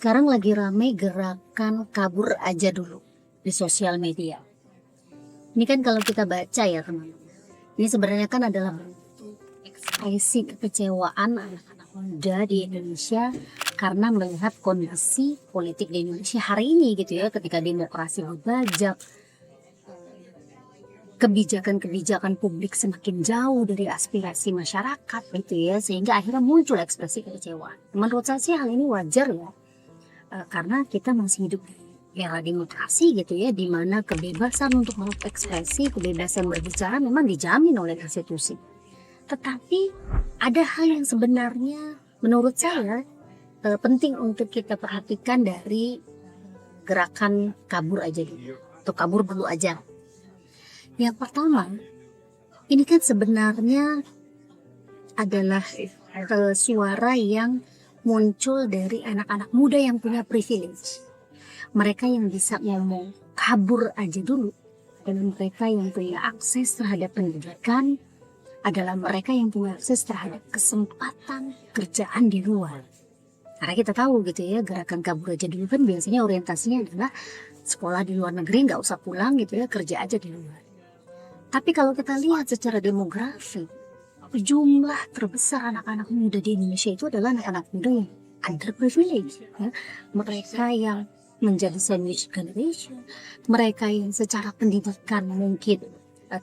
Sekarang lagi rame gerakan kabur aja dulu di sosial media. Ini kan kalau kita baca ya teman-teman, ini sebenarnya kan adalah bentuk ekspresi kekecewaan anak-anak muda di Indonesia karena melihat kondisi politik di Indonesia hari ini gitu ya, ketika demokrasi berbajak, kebijakan-kebijakan publik semakin jauh dari aspirasi masyarakat gitu ya, sehingga akhirnya muncul ekspresi kekecewaan. Menurut saya sih hal ini wajar ya, karena kita masih hidup di era demokrasi gitu ya, di mana kebebasan untuk berekspresi, kebebasan berbicara memang dijamin oleh konstitusi. Tetapi ada hal yang sebenarnya menurut saya penting untuk kita perhatikan dari gerakan kabur aja dulu atau kabur dulu aja. Yang pertama, ini kan sebenarnya adalah suara yang muncul dari anak-anak muda yang punya privilege. Mereka yang bisa ngomong kabur aja dulu. Dan mereka yang punya akses terhadap pendidikan adalah mereka yang punya akses terhadap kesempatan kerjaan di luar. Karena kita tahu gitu ya, gerakan kabur aja dulu kan biasanya orientasinya adalah sekolah di luar negeri, nggak usah pulang gitu ya, kerja aja di luar. Tapi kalau kita lihat secara demografi, jumlah terbesar anak-anak muda di Indonesia itu adalah anak-anak muda yang underprivileged, ya. Mereka yang menjadi sandwich generation, mereka yang secara pendidikan mungkin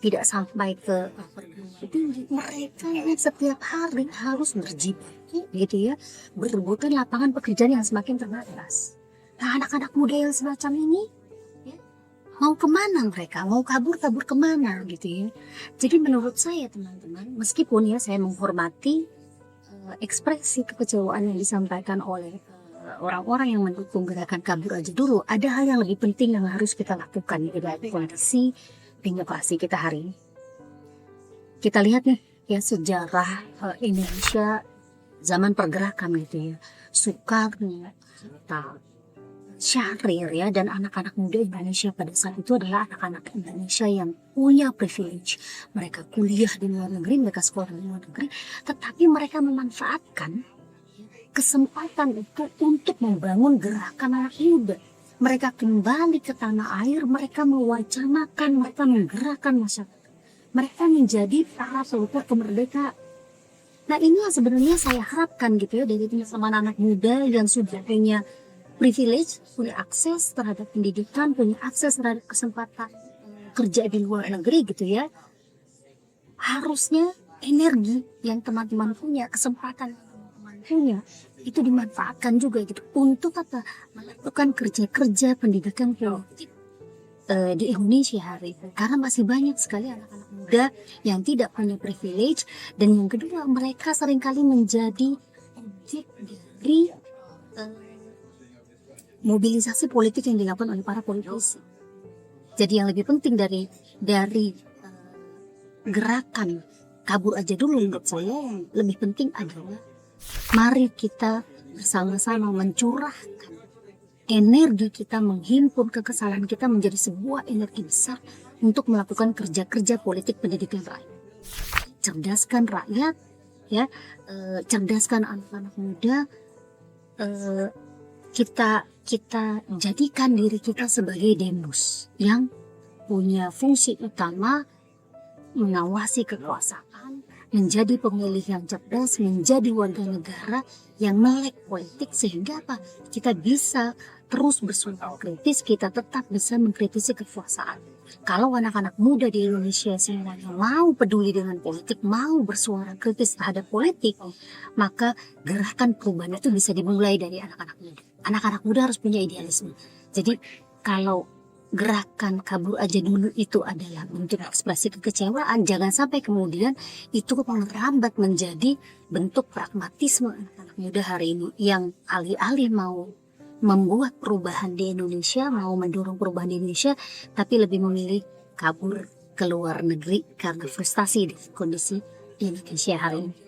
tidak sampai ke perguruan tinggi, mereka yang setiap hari harus berjibaku gitu ya, berebutan lapangan pekerjaan yang semakin terbatas. Nah, anak-anak muda yang semacam ini mau kemana mereka? Mau kabur kemana gitu ya. Jadi menurut saya teman-teman, meskipun ya saya menghormati ekspresi kekecewaan yang disampaikan oleh orang-orang yang mendukung gerakan kabur aja dulu, ada hal yang lebih penting yang harus kita lakukan di dalam kondisi demokrasi kita hari ini. Kita lihat nih ya sejarah Indonesia zaman pergerakan gitu ya. Soekarno, Syahrir ya, dan anak-anak muda Indonesia pada saat itu adalah anak-anak Indonesia yang punya privilege. Mereka kuliah di luar negeri, mereka sekolah di luar negeri, tetapi mereka memanfaatkan kesempatan itu untuk membangun gerakan anak muda. Mereka kembali ke tanah air, mereka mewacanakan, mereka menggerakkan masyarakat. Mereka menjadi para pelopor kemerdekaan. Nah, ini yang sebenarnya saya harapkan gitu ya dari teman-teman anak muda yang sudah punya privilege, punya akses terhadap pendidikan, punya akses terhadap kesempatan kerja di luar negeri gitu ya. Harusnya energi yang teman-teman punya, kesempatan yang teman-teman punya, itu dimanfaatkan juga gitu untuk apa? Melakukan kerja-kerja pendidikan politik di Indonesia hari ini. Karena masih banyak sekali anak-anak muda yang tidak punya privilege, dan yang kedua mereka seringkali menjadi objek dari mobilisasi politik yang dilakukan oleh para politisi. Jadi yang lebih penting dari gerakan kabur aja dulu menurut saya, yang lebih penting adalah mari kita bersama-sama mencurahkan energi kita, menghimpun kekesalan kita menjadi sebuah energi besar untuk melakukan kerja-kerja politik pendidikan rakyat. Cerdaskan rakyat, ya, cerdaskan anak-anak muda. Kita jadikan diri kita sebagai demos yang punya fungsi utama mengawasi kekuasaan, menjadi pemilih yang cerdas, menjadi warga negara yang melek politik, sehingga apa? Kita bisa terus bersuara kritis, kita tetap bisa mengkritisi kekuasaan. Kalau anak-anak muda di Indonesia semuanya mau peduli dengan politik, mau bersuara kritis terhadap politik, maka gerakan perubahan itu bisa dimulai dari anak-anak muda. Anak-anak muda harus punya idealisme. Jadi kalau gerakan kabur aja dulu itu adalah bentuk ekspresi kekecewaan, jangan sampai kemudian itu merambat menjadi bentuk pragmatisme anak-anak muda hari ini yang alih-alih mau membuat perubahan di Indonesia, mau mendorong perubahan di Indonesia, tapi lebih memilih kabur ke luar negeri karena frustasi di kondisi di Indonesia hari ini.